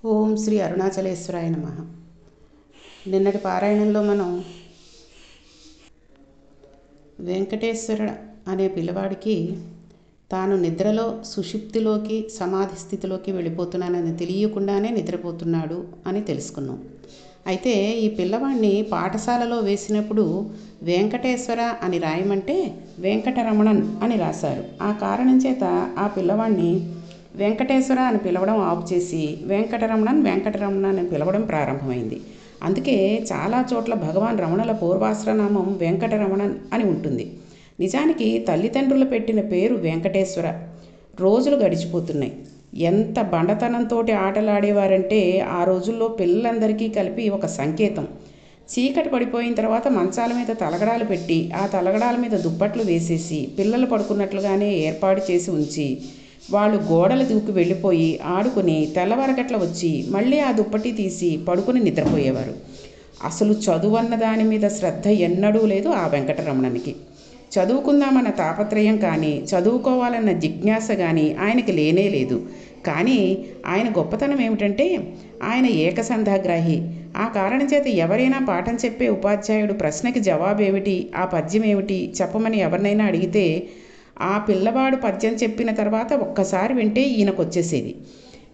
ఓం శ్రీ అరుణాచలేశ్వరాయ నమః. నిన్నటి పారాయణంలో మనం వెంకటేశ్వర అనే పిల్లవాడికి తాను నిద్రలో సుషుప్తిలోకి సమాధి స్థితిలోకి వెళ్ళిపోతున్నానని తెలియకుండానే నిద్రపోతున్నాడు అని తెలుసుకున్నాం. అయితే ఈ పిల్లవాడిని పాఠశాలలో వేసినప్పుడు వెంకటేశ్వర అని రాయమంటే వెంకటరమణన్ అని రాశారు. ఆ కారణం చేత ఆ పిల్లవాడిని వెంకటేశ్వర అని పిలవడం ఆపు చేసి వెంకటరమణన్ అని పిలవడం ప్రారంభమైంది. అందుకే చాలా చోట్ల భగవాన్ రమణల పూర్వాశ్రనామం వెంకటరమణన్ అని ఉంటుంది. నిజానికి తల్లిదండ్రులు పెట్టిన పేరు వెంకటేశ్వర. రోజులు గడిచిపోతున్నాయి. ఎంత బండతనంతో ఆటలాడేవారంటే ఆ రోజుల్లో పిల్లలందరికీ కలిపి ఒక సంకేతం. చీకటి పడిపోయిన తర్వాత మంచాల మీద తలగడాలు పెట్టి ఆ తలగడాల మీద దుప్పట్లు వేసేసి పిల్లలు పడుకున్నట్లుగానే ఏర్పాటు చేసి ఉంచి వాళ్ళు గోడలు దూకి వెళ్ళిపోయి ఆడుకుని తెల్లవారగట్ల వచ్చి మళ్ళీ ఆ దుప్పటి తీసి పడుకుని నిద్రపోయేవారు. అసలు చదువన్న దాని మీద శ్రద్ధ ఎన్నడూ లేదు ఆ వెంకటరమణనికి. చదువుకుందామన్న తాపత్రయం కానీ చదువుకోవాలన్న జిజ్ఞాస కానీ ఆయనకి లేనే లేదు. కానీ ఆయన గొప్పతనం ఏమిటంటే ఆయన ఏకసంధాగ్రాహి. ఆ కారణం చేత ఎవరైనా పాఠం చెప్పే ఉపాధ్యాయుడు ప్రశ్నకి జవాబు ఏమిటి, ఆ పద్యం ఏమిటి చెప్పమని ఎవరినైనా అడిగితే ఆ పిల్లవాడు పద్యం చెప్పిన తర్వాత ఒక్కసారి వింటే ఈయనకు వచ్చేసేది.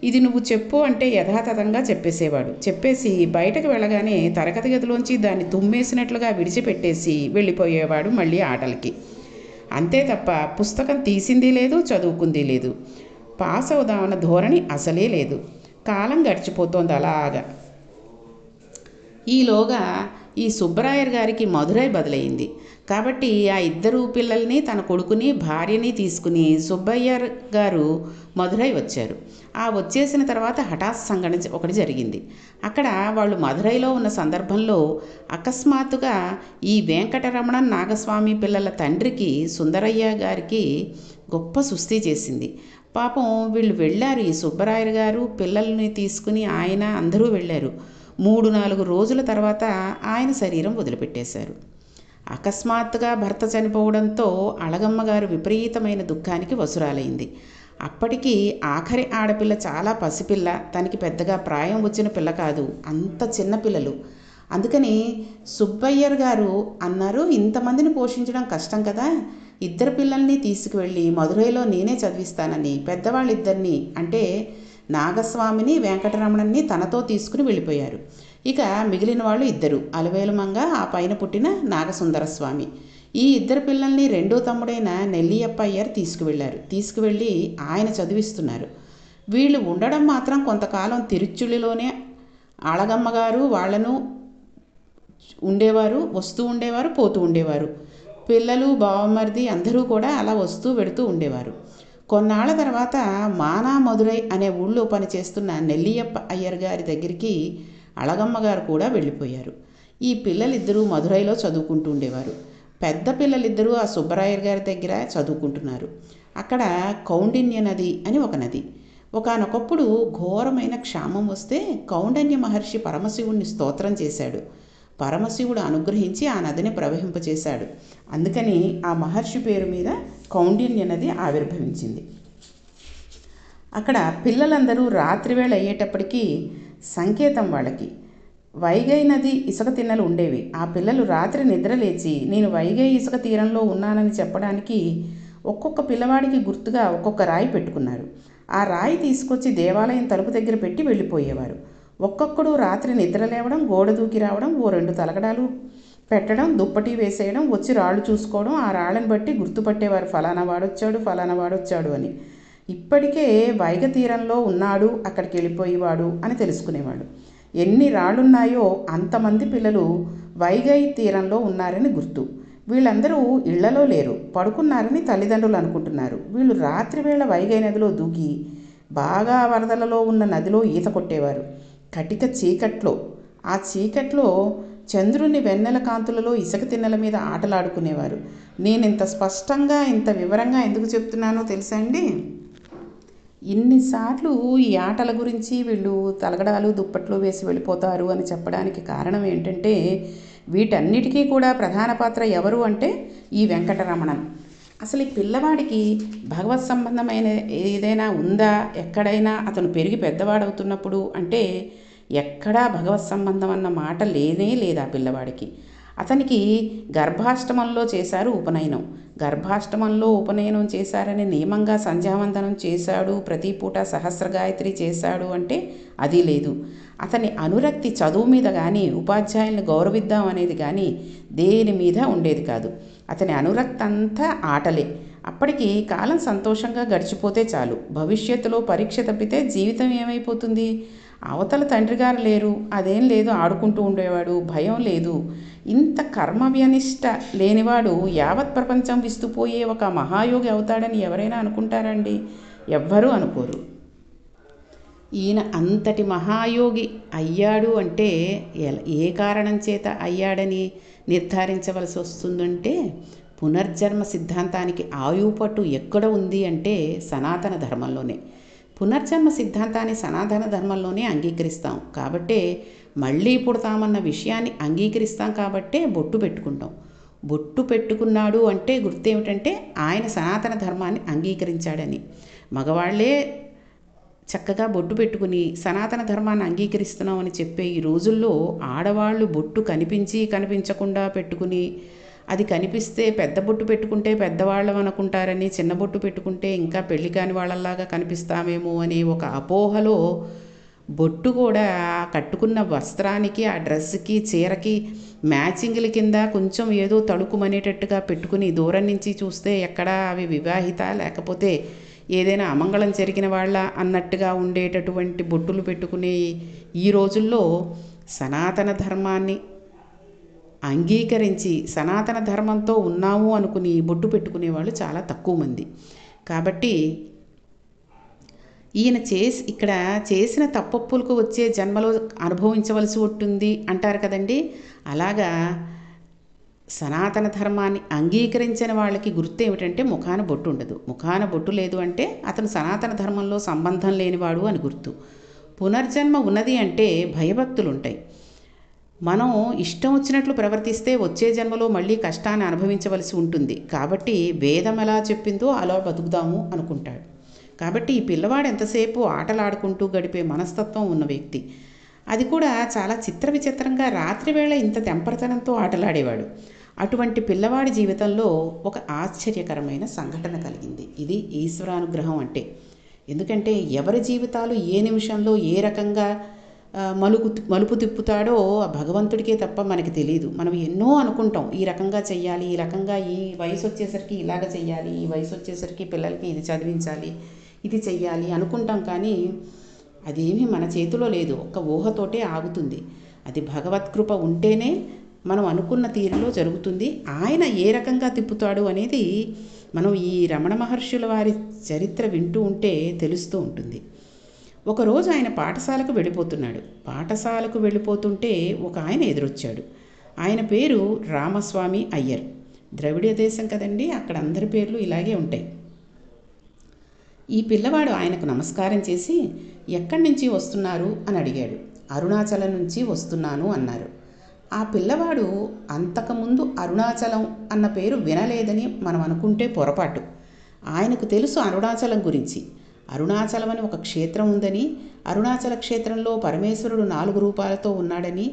ఇది నువ్వు చెప్పు అంటే యథాతథంగా చెప్పేసేవాడు. చెప్పేసి బయటకు వెళ్ళగానే తరగతి గదిలోంచి దాన్ని తుమ్మేసినట్లుగా విడిచిపెట్టేసి వెళ్ళిపోయేవాడు మళ్ళీ ఆటలకి. అంతే తప్ప పుస్తకం తీసింది లేదు, చదువుకుంది లేదు. పాస్ అవుదామన్న ధోరణి అసలే లేదు. కాలం గడిచిపోతోంది అలాగా. ఈలోగా ఈ సుబ్బరాయర్ గారికి మధురై బదులైంది. కాబట్టి ఆ ఇద్దరు పిల్లల్ని తన కొడుకుని భార్యని తీసుకుని సుబ్బయ్యర్ గారు మధురై వచ్చారు. ఆ వచ్చేసిన తర్వాత హఠాత్ సంఘటన ఒకటి జరిగింది. అక్కడ వాళ్ళు మధురైలో ఉన్న సందర్భంలో అకస్మాత్తుగా ఈ వెంకటరమణ నాగస్వామి పిల్లల తండ్రికి సుందరయ్య గారికి గొప్ప సుస్థి చేసింది. పాపం వీళ్ళు వెళ్ళారు. ఈ సుబ్బరాయర్ గారు పిల్లల్ని తీసుకుని ఆయన అందరూ వెళ్ళారు. 3-4 రోజుల తర్వాత ఆయన శరీరం వదిలిపెట్టేశారు. అకస్మాత్తుగా భర్త చనిపోవడంతో అళగమ్మ గారు విపరీతమైన దుఃఖానికి వసురాలైంది. అప్పటికి ఆఖరి ఆడపిల్ల చాలా పసిపిల్ల, తనకి పెద్దగా ప్రాయం వచ్చిన పిల్ల కాదు, అంత చిన్నపిల్లలు. అందుకని సుబ్బయ్యర్ గారు అన్నారు, ఇంతమందిని పోషించడం కష్టం కదా, ఇద్దరు పిల్లల్ని తీసుకువెళ్ళి మధురైలో నేనే చదివిస్తానని పెద్దవాళ్ళిద్దరినీ అంటే నాగస్వామిని వెంకటరమణన్ని తనతో తీసుకుని వెళ్ళిపోయారు. ఇక మిగిలిన వాళ్ళు ఇద్దరు, అలవేలుమంగ, ఆ పైన పుట్టిన నాగసుందరస్వామి. ఈ ఇద్దరు పిల్లల్ని రెండో తమ్ముడైన నెల్లియప్ప అయ్యర్ తీసుకువెళ్ళి ఆయన చదివిస్తున్నారు. వీళ్ళు ఉండడం మాత్రం కొంతకాలం తిరుచులిలోనే అళగమ్మగారు వాళ్ళను ఉండేవారు, వస్తూ ఉండేవారు, పోతూ ఉండేవారు. పిల్లలు బావమరిది అందరూ కూడా అలా వస్తూ వెడుతూ ఉండేవారు. కొన్నాళ్ల తర్వాత మానా మధురై అనే ఊళ్ళో పనిచేస్తున్న నెల్లియప్ప అయ్యర్ గారి దగ్గరికి అళగమ్మ గారు కూడా వెళ్ళిపోయారు. ఈ పిల్లలిద్దరూ మధురైలో చదువుకుంటూ ఉండేవారు. పెద్ద పిల్లలిద్దరూ ఆ సుబ్బరాయర్ గారి దగ్గర చదువుకుంటున్నారు. అక్కడ కౌండిన్య నది అని ఒక నది. ఒకానొకప్పుడు ఘోరమైన క్షామం వస్తే కౌండన్య మహర్షి పరమశివుణ్ణి స్తోత్రం చేశాడు. పరమశివుడు అనుగ్రహించి ఆ నదిని ప్రవహింపచేశాడు. అందుకని ఆ మహర్షి పేరు మీద కౌండిన్య నది ఆవిర్భవించింది. అక్కడ పిల్లలందరూ రాత్రివేళ అయ్యేటప్పటికీ సంకేతం వాళ్ళకి వైగై నది ఇసుక తిన్నెలు ఉండేవి. ఆ పిల్లలు రాత్రి నిద్రలేచి నేను వైగై ఇసుక తీరంలో ఉన్నానని చెప్పడానికి ఒక్కొక్క పిల్లవాడికి గుర్తుగా ఒక్కొక్క రాయి పెట్టుకున్నారు. ఆ రాయి తీసుకొచ్చి దేవాలయం తలుపు దగ్గర పెట్టి వెళ్ళిపోయేవారు. ఒక్కొక్కడు రాత్రి నిద్ర లేవడం, గోడ దూకి రావడం, 2 తలగడాలు పెట్టడం, దుప్పటి వేసేయడం, వచ్చి రాళ్ళు చూసుకోవడం, ఆ రాళ్ళని బట్టి గుర్తుపట్టేవారు, ఫలానా వాడొచ్చాడు అని. ఇప్పటికే వైగ తీరంలో ఉన్నాడు, అక్కడికి వెళ్ళిపోయేవాడు అని తెలుసుకునేవాడు. ఎన్ని రాళ్ళున్నాయో అంతమంది పిల్లలు వైగై తీరంలో ఉన్నారని గుర్తు. వీళ్ళందరూ ఇళ్లలో లేరు, పడుకున్నారని తల్లిదండ్రులు అనుకుంటున్నారు. వీళ్ళు రాత్రివేళ వైగై నదిలో దూకి బాగా వరదలలో ఉన్న నదిలో ఈత కొట్టేవారు. కటిక చీకట్లో, ఆ చీకట్లో చంద్రుని వెన్నెల కాంతులలో ఇసుక తిన్నెల మీద ఆటలాడుకునేవారు. నేను ఇంత స్పష్టంగా ఇంత వివరంగా ఎందుకు చెప్తున్నానో తెలుసా అండి? ఇన్నిసార్లు ఈ ఆటల గురించి వీళ్ళు తలగడాలు దుప్పట్లు వేసి వెళ్ళిపోతారు అని చెప్పడానికి కారణం ఏంటంటే వీటన్నిటికీ కూడా ప్రధాన పాత్ర ఎవరు అంటే ఈ వెంకటరమణన్. అసలు ఈ పిల్లవాడికి భగవత్ సంబంధమైన ఏదైనా ఉందా, ఎక్కడైనా అతను పెరిగి పెద్దవాడవుతున్నప్పుడు అంటే ఎక్కడా భగవత్ సంబంధం అన్న మాట లేనే లేదు ఆ పిల్లవాడికి. అతనికి గర్భాష్టమంలో చేశారు ఉపనయనం. గర్భాష్టమంలో ఉపనయనం చేశారని నియమంగా సంధ్యావందనం చేశాడు, ప్రతి పూట సహస్ర గాయత్రి చేశాడు అంటే అది లేదు. అతని అనురక్తి చదువు మీద కానీ, ఉపాధ్యాయులను గౌరవిద్దాం అనేది కానీ దేని మీద ఉండేది కాదు. అతని అనురక్తి అంతా ఆటలే. అప్పటికి కాలం సంతోషంగా గడిచిపోతే చాలు. భవిష్యత్తులో పరీక్ష తప్పితే జీవితం ఏమైపోతుంది? అవతల తండ్రి గారు లేరు, అదేం లేదు, ఆడుకుంటూ ఉండేవాడు, భయం లేదు. ఇంత కర్మవ్యనిష్ట లేనివాడు యావత్ ప్రపంచం విస్తుపోయే ఒక మహాయోగి అవుతాడని ఎవరైనా అనుకుంటారండి? ఎవ్వరూ అనుకోరు. ఈయన అంతటి మహాయోగి అయ్యాడు అంటే ఏ కారణం చేత అయ్యాడని నిర్ధారించవలసి వస్తుందంటే, పునర్జన్మ సిద్ధాంతానికి ఆయుపట్టు ఎక్కడ ఉంది అంటే సనాతన ధర్మంలోనే. పునర్జన్మ సిద్ధాంతాన్ని సనాతన ధర్మంలోనే అంగీకరిస్తాం కాబట్టే, మళ్ళీ పుడతామన్న విషయాన్ని అంగీకరిస్తాం కాబట్టే బొట్టు పెట్టుకుంటాం. బొట్టు పెట్టుకున్నాడు అంటే గుర్తేమిటంటే ఆయన సనాతన ధర్మాన్ని అంగీకరించాడని. మగవాళ్లే చక్కగా బొట్టు పెట్టుకుని సనాతన ధర్మాన్ని అంగీకరిస్తున్నామని చెప్పే ఈ రోజుల్లో ఆడవాళ్ళు బొట్టు కనిపించి కనిపించకుండా పెట్టుకుని, అది కనిపిస్తే పెద్ద బొట్టు పెట్టుకుంటే పెద్దవాళ్ళం అనుకుంటారని, చిన్న బొట్టు పెట్టుకుంటే ఇంకా పెళ్లి కాని వాళ్ళలాగా కనిపిస్తామేమో అనే ఒక అపోహలో బొట్టు కూడా కట్టుకున్న వస్త్రానికి, ఆ డ్రెస్కి, చీరకి మ్యాచింగ్ల కింద కొంచెం ఏదో తడుకుమనేటట్టుగా పెట్టుకుని దూరం నుంచి చూస్తే ఎక్కడా అవి వివాహిత లేకపోతే ఏదైనా అమంగళం జరిగిన వాళ్ళ అన్నట్టుగా ఉండేటటువంటి బొట్టులు పెట్టుకునే ఈ రోజుల్లో సనాతన ధర్మాన్ని అంగీకరించి సనాతన ధర్మంతో ఉన్నాము అనుకుని బొట్టు పెట్టుకునే వాళ్ళు చాలా తక్కువ మంది. కాబట్టి ఈయన ఇక్కడ చేసిన తప్పొప్పులకు వచ్చే జన్మలో అనుభవించవలసి ఉంటుంది అంటారు కదండి. అలాగా సనాతన ధర్మాన్ని అంగీకరించిన వాళ్ళకి గుర్తు ఏమిటంటే ముఖాన బొట్టు ఉండదు. ముఖాన బొట్టు లేదు అంటే అతను సనాతన ధర్మంలో సంబంధం లేనివాడు అని గుర్తు. పునర్జన్మ ఉన్నది అంటే భయభక్తులు ఉంటాయి. మనం ఇష్టం వచ్చినట్లు ప్రవర్తిస్తే వచ్చే జన్మలో మళ్ళీ కష్టాన్ని అనుభవించవలసి ఉంటుంది. కాబట్టి వేదం ఎలా చెప్పిందో అలా బతుకుదాము అనుకుంటాడు. కాబట్టి ఈ పిల్లవాడు ఎంతసేపు ఆటలాడుకుంటూ గడిపే మనస్తత్వం ఉన్న వ్యక్తి. అది కూడా చాలా చిత్ర విచిత్రంగా రాత్రివేళ ఇంత తెంపరతనంతో ఆటలాడేవాడు. అటువంటి పిల్లవాడి జీవితంలో ఒక ఆశ్చర్యకరమైన సంఘటన కలిగింది. ఇది ఈశ్వరానుగ్రహం అంటే. ఎందుకంటే ఎవరి జీవితాలు ఏ నిమిషంలో ఏ రకంగా మలుపు తిప్పుతాడో ఆ భగవంతుడికే తప్ప మనకి తెలియదు. మనం ఎన్నో అనుకుంటాం, ఈ రకంగా చెయ్యాలి, ఈ రకంగా ఈ వయసు వచ్చేసరికి ఇలాగ చెయ్యాలి, ఈ వయసు వచ్చేసరికి పిల్లలకి ఇది చదివించాలి, ఇది చెయ్యాలి అనుకుంటాం. కానీ అదేమీ మన చేతిలో లేదు. ఒక్క ఊహతోటే ఆగుతుంది. అది భగవత్కృప ఉంటేనే మనం అనుకున్న తీరులో జరుగుతుంది. ఆయన ఏ రకంగా తిప్పుతాడు అనేది మనం ఈ రమణ మహర్షుల వారి చరిత్ర వింటూ ఉంటే తెలుస్తూ ఉంటుంది. ఒకరోజు ఆయన పాఠశాలకు వెళ్ళిపోతున్నాడు. పాఠశాలకు వెళ్ళిపోతుంటే ఒక ఆయన ఎదురొచ్చాడు. ఆయన పేరు రామస్వామి అయ్యర్. ద్రవిడ దేశం కదండి, అక్కడ అందరి పేర్లు ఇలాగే ఉంటాయి. ఈ పిల్లవాడు ఆయనకు నమస్కారం చేసి ఎక్కడి నుంచి వస్తున్నారు అని అడిగాడు. అరుణాచలం నుంచి వస్తున్నాను అన్నారు. ఆ పిల్లవాడు అంతకుముందు అరుణాచలం అన్న పేరు వినలేదని మనం అనుకుంటే పొరపాటు. ఆయనకు తెలుసు అరుణాచలం గురించి. అరుణాచలం అని ఒక క్షేత్రం ఉందని, అరుణాచల క్షేత్రంలో పరమేశ్వరుడు 4 రూపాలతో ఉన్నాడని,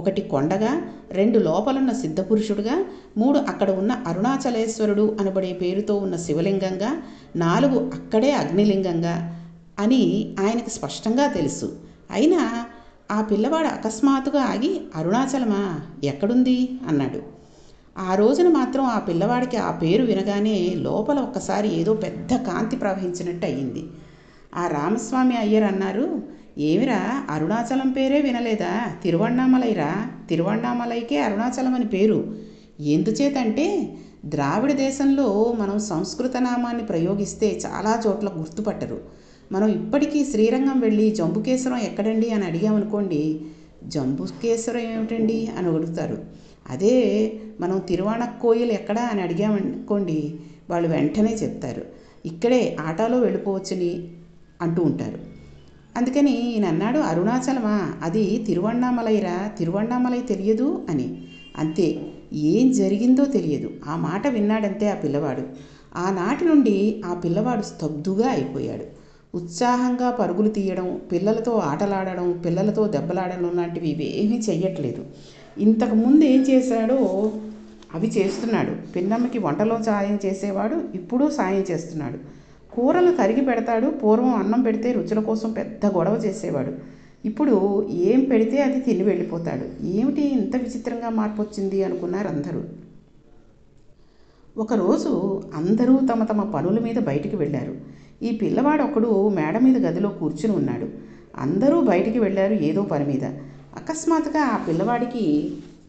1 కొండగా, 2 లోపలున్న సిద్ధపురుషుడుగా, 3 అక్కడ ఉన్న అరుణాచలేశ్వరుడు అనబడే పేరుతో ఉన్న శివలింగంగా, 4 అక్కడే అగ్నిలింగంగా అని ఆయనకు స్పష్టంగా తెలుసు. అయినా ఆ పిల్లవాడు అకస్మాత్తుగా ఆగి అరుణాచలమా ఎక్కడుంది అన్నాడు. ఆ రోజున మాత్రం ఆ పిల్లవాడికి ఆ పేరు వినగానే లోపల ఒక్కసారి ఏదో పెద్ద కాంతి ప్రవహించినట్టు అయ్యింది. ఆ రామస్వామి అయ్యర్ అన్నారు, ఏమిరా అరుణాచలం పేరే వినలేదా? తిరువణ్ణామలైరా, తిరువణ్ణామలైకే అరుణాచలం అని పేరు. ఎందుచేతంటే ద్రావిడ దేశంలో మనం సంస్కృత నామాన్ని ప్రయోగిస్తే చాలా చోట్ల గుర్తుపట్టరు. మనం ఇప్పటికీ శ్రీరంగం వెళ్ళి జంబుకేశ్వరం ఎక్కడండి అని అడిగామనుకోండి, జంబుకేశ్వరం ఏమిటండి అని అడుగుతారు. అదే మనం తిరువాణక్కోయిల్ ఎక్కడా అని అడిగామనుకోండి, వాళ్ళు వెంటనే చెప్తారు, ఇక్కడే ఆటోలో వెళ్ళిపోవచ్చని అంటూ ఉంటారు. అందుకని ఈయన అన్నాడు, అరుణాచలమా అది తిరువణ్ణామలైరా, తిరువణ్ణామలై తెలియదు అని. అంతే, ఏం జరిగిందో తెలియదు. ఆ మాట విన్నాడంతే ఆ పిల్లవాడు. ఆనాటి నుండి ఆ పిల్లవాడు స్తబ్దుగా అయిపోయాడు. ఉత్సాహంగా పరుగులు తీయడం, పిల్లలతో ఆటలాడడం, పిల్లలతో దెబ్బలాడడం లాంటివి ఇవేమీ చెయ్యట్లేదు. ఇంతకుముందు ఏం చేశాడో అవి చేస్తున్నాడు. పిన్నమ్మకి వంటలో సాయం చేసేవాడు, ఇప్పుడు సాయం చేస్తున్నాడు. కూరలు తరిగి పెడతాడు. పూర్వం అన్నం పెడితే రుచుల కోసం పెద్ద గొడవ చేసేవాడు. ఇప్పుడు ఏం పెడితే అది తిని వెళ్ళిపోతాడు. ఏమిటి ఇంత విచిత్రంగా మార్పు వచ్చింది అనుకున్నారు అందరూ. ఒకరోజు అందరూ తమ తమ పనుల మీద బయటికి వెళ్ళారు. ఈ పిల్లవాడు ఒకడు మేడ మీద గదిలో కూర్చుని ఉన్నాడు. అందరూ బయటికి వెళ్ళారు ఏదో పని మీద. అకస్మాత్తుగా ఆ పిల్లవాడికి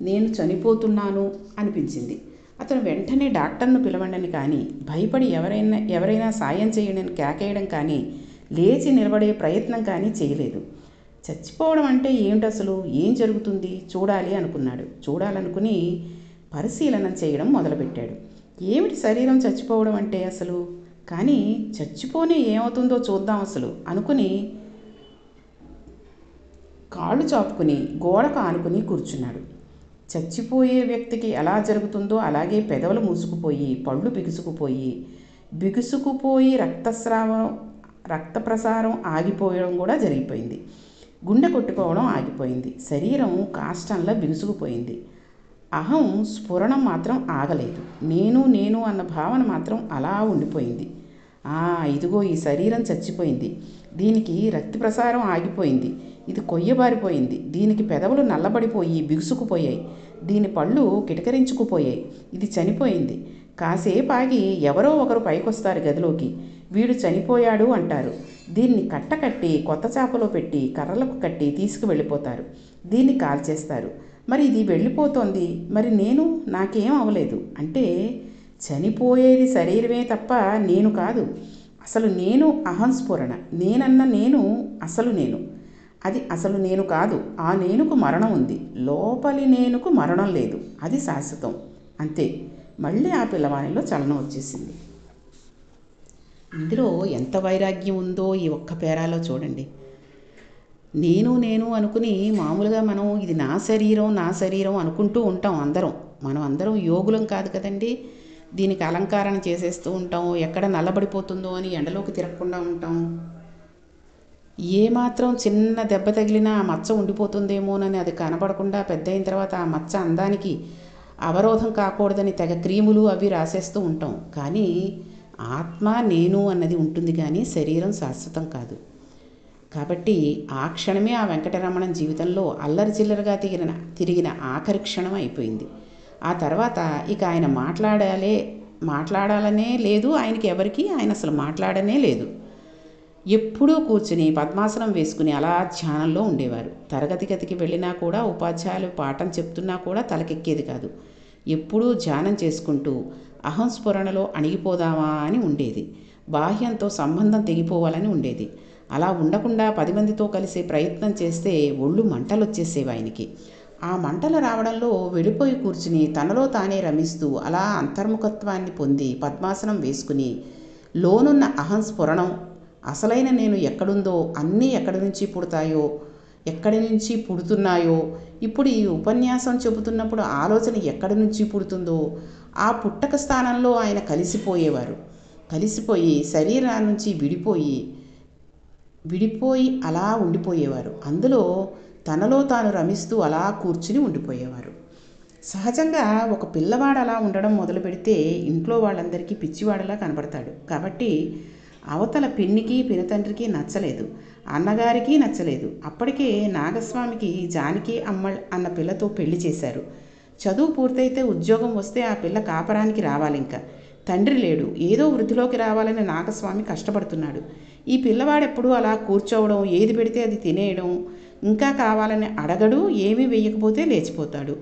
నేను చనిపోతున్నాను అనిపించింది. అతను వెంటనే డాక్టర్ను పిలవండని కానీ, భయపడి ఎవరైనా సాయం చేయడని కేకేయడం కానీ, లేచి నిలబడే ప్రయత్నం కానీ చేయలేదు. చచ్చిపోవడం అంటే ఏమిటి, అసలు ఏం జరుగుతుంది చూడాలి అనుకున్నాడు. చూడాలనుకుని పరిశీలన చేయడం మొదలుపెట్టాడు. ఏమిటి శరీరం చచ్చిపోవడం అంటే అసలు, కానీ చచ్చిపోనే ఏమవుతుందో చూద్దాం అసలు అనుకుని కాళ్ళు చాపుకుని గోడకు ఆనుకుని కూర్చున్నాడు. చచ్చిపోయే వ్యక్తికి ఎలా జరుగుతుందో అలాగే పెదవులు మూసుకుపోయి, పళ్ళు బిగుసుకుపోయి రక్త ప్రసారం ఆగిపోవడం కూడా జరిగిపోయింది. గుండె కొట్టుకోవడం ఆగిపోయింది. శరీరం కాష్టంలా బిగుసుకుపోయింది. అహం స్ఫురణం మాత్రం ఆగలేదు. నేను అన్న భావన మాత్రం అలా ఉండిపోయింది. ఇదిగో ఈ శరీరం చచ్చిపోయింది. దీనికి రక్త ప్రసారం ఆగిపోయింది. ఇది కొయ్యబారిపోయింది. దీనికి పెదవులు నల్లబడిపోయి బిగుసుకుపోయాయి. దీని పళ్ళు కిటకరించుకుపోయాయి. ఇది చనిపోయింది. కాసేపు ఆగి ఎవరో ఒకరు పైకొస్తారు గదిలోకి. వీడు చనిపోయాడు అంటారు. దీన్ని కట్టకట్టి కొత్త చాపలో పెట్టి కర్రలకు కట్టి తీసుకువెళ్ళిపోతారు. దీన్ని కాల్చేస్తారు. మరి ఇది వెళ్ళిపోతోంది, మరి నాకేం అవ్వలేదు అంటే చనిపోయేది శరీరమే తప్ప నేను కాదు. అసలు నేను అహంస్ఫురణ. నేను అసలు నేను. అది అసలు నేను కాదు. ఆ నేనుకు మరణం ఉంది. లోపలి నేనుకు మరణం లేదు. అది శాశ్వతం. అంతే. మళ్ళీ ఆ పిల్లవానిలో చలనం వచ్చేసింది. ఇందులో ఎంత వైరాగ్యం ఉందో ఈ ఒక్క పేరాలో చూడండి. నేను అనుకుని మామూలుగా మనం ఇది నా శరీరం అనుకుంటూ ఉంటాం అందరం. మనం అందరం యోగులం కాదు కదండి. దీనికి అలంకరణ చేసేస్తూ ఉంటాం. ఎక్కడ నల్లబడిపోతుందో అని ఎండలోకి తిరగకుండా ఉంటాం. ఏమాత్రం చిన్న దెబ్బ తగిలినా ఆ మచ్చ ఉండిపోతుందేమోనని అది కనబడకుండా పెద్ద అయిన తర్వాత ఆ మచ్చ అందానికి అవరోధం కాకూడదని తెగ క్రీములు అవి రాసేస్తూ ఉంటాం. కానీ ఆత్మ నేను అన్నది ఉంటుంది, కానీ శరీరం శాశ్వతం కాదు. కాబట్టి ఆ క్షణమే ఆ వెంకటరమణం జీవితంలో అల్లరి చిల్లరగా తిరిగిన ఆఖరి క్షణం అయిపోయింది. ఆ తర్వాత ఇక ఆయన మాట్లాడాలనే లేదు. ఆయన అసలు మాట్లాడనే లేదు. ఎప్పుడూ కూర్చుని పద్మాసనం వేసుకుని అలా ధ్యానంలో ఉండేవారు. తరగతి గదికి వెళ్ళినా కూడా ఉపాధ్యాయులు పాఠం చెప్తున్నా కూడా తలకెక్కేది కాదు. ఎప్పుడూ ధ్యానం చేసుకుంటూ అహంస్ఫురణలో అణిగిపోదామా అని ఉండేది. బాహ్యంతో సంబంధం తెగిపోవాలని ఉండేది. అలా ఉండకుండా 10 మందితో కలిసే ప్రయత్నం చేస్తే ఒళ్ళు మంటలు వచ్చేసేవి ఆయనకి. ఆ మంటలు రావడంలో వెళ్ళిపోయి కూర్చుని తనలో తానే రమిస్తూ అలా అంతర్ముఖత్వాన్ని పొంది పద్మాసనం వేసుకుని లోనున్న అహంస్ఫురణం, అసలైన నేను ఎక్కడుందో, అన్నీ ఎక్కడి నుంచి పుడతాయో, ఎక్కడి నుంచి పుడుతున్నాయో, ఇప్పుడు ఈ ఉపన్యాసం చెబుతున్నప్పుడు ఆలోచన ఎక్కడి నుంచి పుడుతుందో ఆ పుట్టక స్థానంలో ఆయన కలిసిపోయి శరీరం నుంచి విడిపోయి అలా ఉండిపోయేవారు. అందులో తనలో తాను రమిస్తూ అలా కూర్చుని ఉండిపోయేవారు. సహజంగా ఒక పిల్లవాడు అలా ఉండడం మొదలు పెడితే ఇంట్లో వాళ్ళందరికీ పిచ్చివాడలా కనబడతాడు. కాబట్టి అవతల పిన్నికి పినతండ్రికి నచ్చలేదు, అన్నగారికి నచ్చలేదు. అప్పటికే నాగస్వామికి జానకి అమ్మళ్ అన్న పిల్లతో పెళ్లి చేశారు. చదువు పూర్తయితే ఉద్యోగం వస్తే ఆ పిల్ల కాపరానికి రావాలింకా. తండ్రి లేడు. ఏదో వృద్ధిలోకి రావాలని నాగస్వామి కష్టపడుతున్నాడు. ఈ పిల్లవాడెప్పుడు అలా కూర్చోవడం, ఏది పెడితే అది తినేయడం, ఇంకా కావాలని అడగడు. ఏమీ వేయకపోతే లేచిపోతాడు.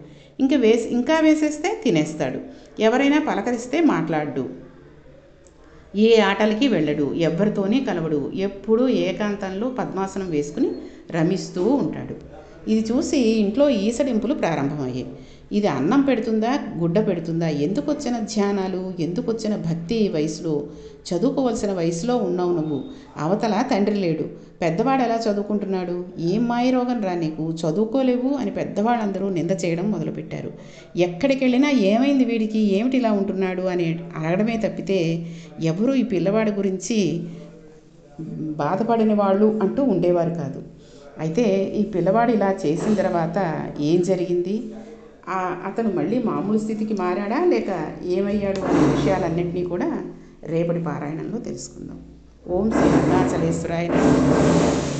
ఇంకా వేసేస్తే తినేస్తాడు. ఎవరైనా పలకరిస్తే మాట్లాడు. ఏ ఆటలకి వెళ్ళడు. ఎవ్వరితోనే కలవడు. ఎప్పుడూ ఏకాంతంలో పద్మాసనం వేసుకుని రమిస్తూ ఉంటాడు. ఇది చూసి ఇంట్లో ఈసడింపులు ప్రారంభమయ్యాయి. ఇది అన్నం పెడుతుందా, గుడ్డ పెడుతుందా, ఎందుకు వచ్చిన ధ్యానాలు, ఎందుకు వచ్చిన భక్తి? వయసులో చదువుకోవలసిన వయసులో ఉన్నావు నువ్వు. అవతల తండ్రి లేడు. పెద్దవాడు ఎలా చదువుకుంటున్నాడు? ఏం మాయరోగం రా నీకు, చదువుకోలేవు అని పెద్దవాళ్ళందరూ నింద చేయడం మొదలుపెట్టారు. ఎక్కడికి వెళ్ళినా ఏమైంది వీడికి, ఏమిటి ఇలా ఉంటున్నాడు అని అడగడమే తప్పితే ఎవరూ ఈ పిల్లవాడి గురించి బాధపడిన వాళ్ళు అంటూ ఉండేవారు కాదు. అయితే ఈ పిల్లవాడు ఇలా చేసిన తర్వాత ఏం జరిగింది, అతను మళ్ళీ మామూలు స్థితికి మారాడా లేక ఏమయ్యాడు అనే విషయాలన్నింటినీ కూడా రేపటి పారాయణంలో తెలుసుకుందాం. ఓం శ్రీ అరుణాచలేశ్వరాయ నమః.